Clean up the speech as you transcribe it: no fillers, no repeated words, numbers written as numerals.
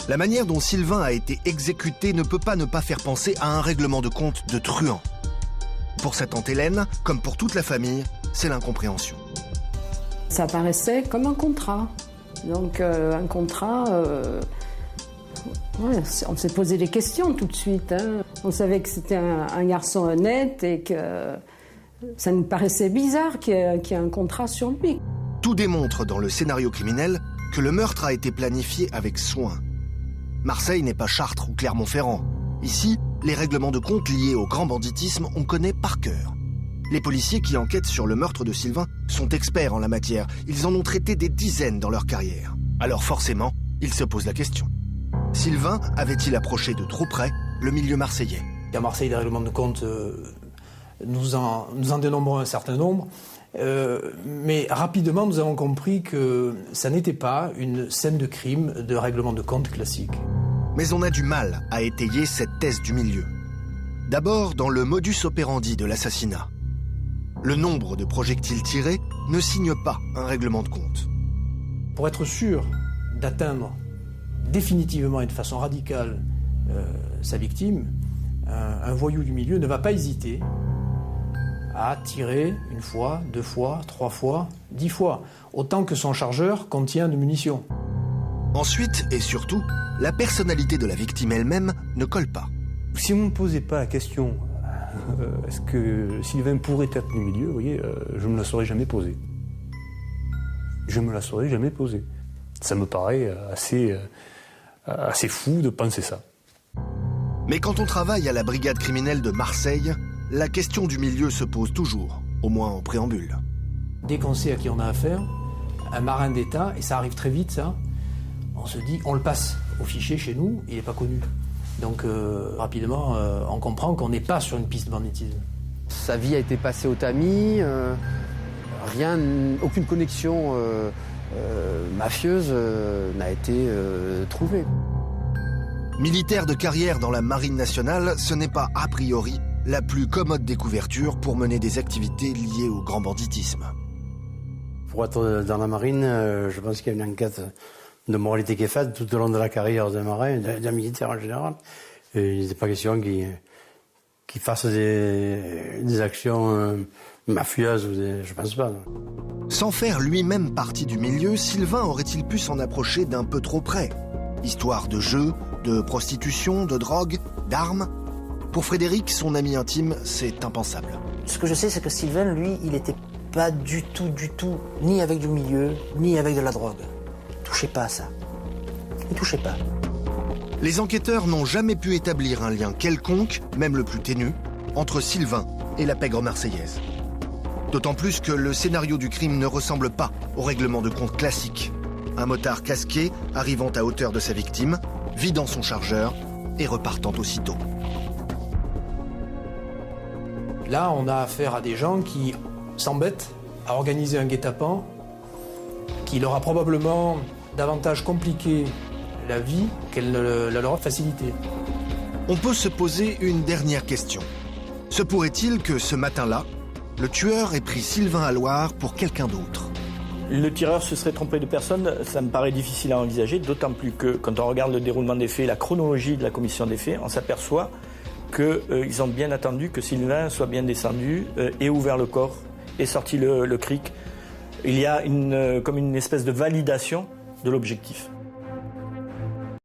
La manière dont Sylvain a été exécuté ne peut pas ne pas faire penser à un règlement de compte de truand. Pour sa tante Hélène, comme pour toute la famille, c'est l'incompréhension. Ça paraissait comme un contrat. Donc un contrat, ouais, on s'est posé des questions tout de suite. Hein. On savait que c'était un garçon honnête et que ça nous paraissait bizarre qu'il y ait un contrat sur lui. Tout démontre dans le scénario criminel que le meurtre a été planifié avec soin. Marseille n'est pas Chartres ou Clermont-Ferrand. Ici, les règlements de compte liés au grand banditisme, on connaît par cœur. Les policiers qui enquêtent sur le meurtre de Sylvain sont experts en la matière. Ils en ont traité des dizaines dans leur carrière. Alors forcément, ils se posent la question. Sylvain avait-il approché de trop près le milieu marseillais? À Marseille, les règlements de compte, nous en dénombrons un certain nombre. Mais rapidement, nous avons compris que ça n'était pas une scène de crime de règlement de compte classique. Mais on a du mal à étayer cette thèse du milieu. D'abord, dans le modus operandi de l'assassinat. Le nombre de projectiles tirés ne signe pas un règlement de compte. Pour être sûr d'atteindre définitivement et de façon radicale sa victime, un voyou du milieu ne va pas hésiter à tirer une fois, 2 fois, 3 fois, 10 fois, autant que son chargeur contient de munitions. Ensuite, et surtout, la personnalité de la victime elle-même ne colle pas. Si vous ne me posez pas la question, est-ce que Sylvain pourrait être du milieu, vous voyez, je ne me la serais jamais posée. Je me la serais jamais posée. Ça me paraît assez fou de penser ça. Mais quand on travaille à la brigade criminelle de Marseille, la question du milieu se pose toujours, au moins en préambule. Dès qu'on sait à qui on a affaire, un marin d'État, et ça arrive très vite ça, on se dit, on le passe au fichier chez nous, il n'est pas connu. Donc rapidement, on comprend qu'on n'est pas sur une piste de banditisme. Sa vie a été passée au tamis, aucune connexion mafieuse n'a été trouvée. Militaire de carrière dans la Marine nationale, ce n'est pas a priori la plus commode des couvertures pour mener des activités liées au grand banditisme. Pour être dans la marine, je pense qu'il y a une enquête de moralité qui est faite tout au long de la carrière d'un marin, d'un militaire en général. Et il n'était pas question qu'il fasse des actions mafieuses, je pense pas. Sans faire lui-même partie du milieu, Sylvain aurait-il pu s'en approcher d'un peu trop près? Histoire de jeu, de prostitution, de drogue, d'armes? Pour Frédéric, son ami intime, c'est impensable. Ce que je sais, c'est que Sylvain, lui, il n'était pas du tout, ni avec du milieu, ni avec de la drogue. Il touchait pas à ça. Il touchait pas. Les enquêteurs n'ont jamais pu établir un lien quelconque, même le plus ténu, entre Sylvain et la pègre marseillaise. D'autant plus que le scénario du crime ne ressemble pas au règlement de compte classique. Un motard casqué arrivant à hauteur de sa victime, vidant son chargeur et repartant aussitôt. Là, on a affaire à des gens qui s'embêtent à organiser un guet-apens qui leur a probablement davantage compliqué la vie qu'elle ne leur a facilité. On peut se poser une dernière question. Se pourrait-il que ce matin-là, le tueur ait pris Sylvain à Loire pour quelqu'un d'autre? Le tireur se serait trompé de personne, ça me paraît difficile à envisager, d'autant plus que quand on regarde le déroulement des faits, la chronologie de la commission des faits, on s'aperçoit qu'ils ont bien attendu que Sylvain soit bien descendu, ait ouvert le corps, ait sorti le cric. Il y a comme une espèce de validation de l'objectif.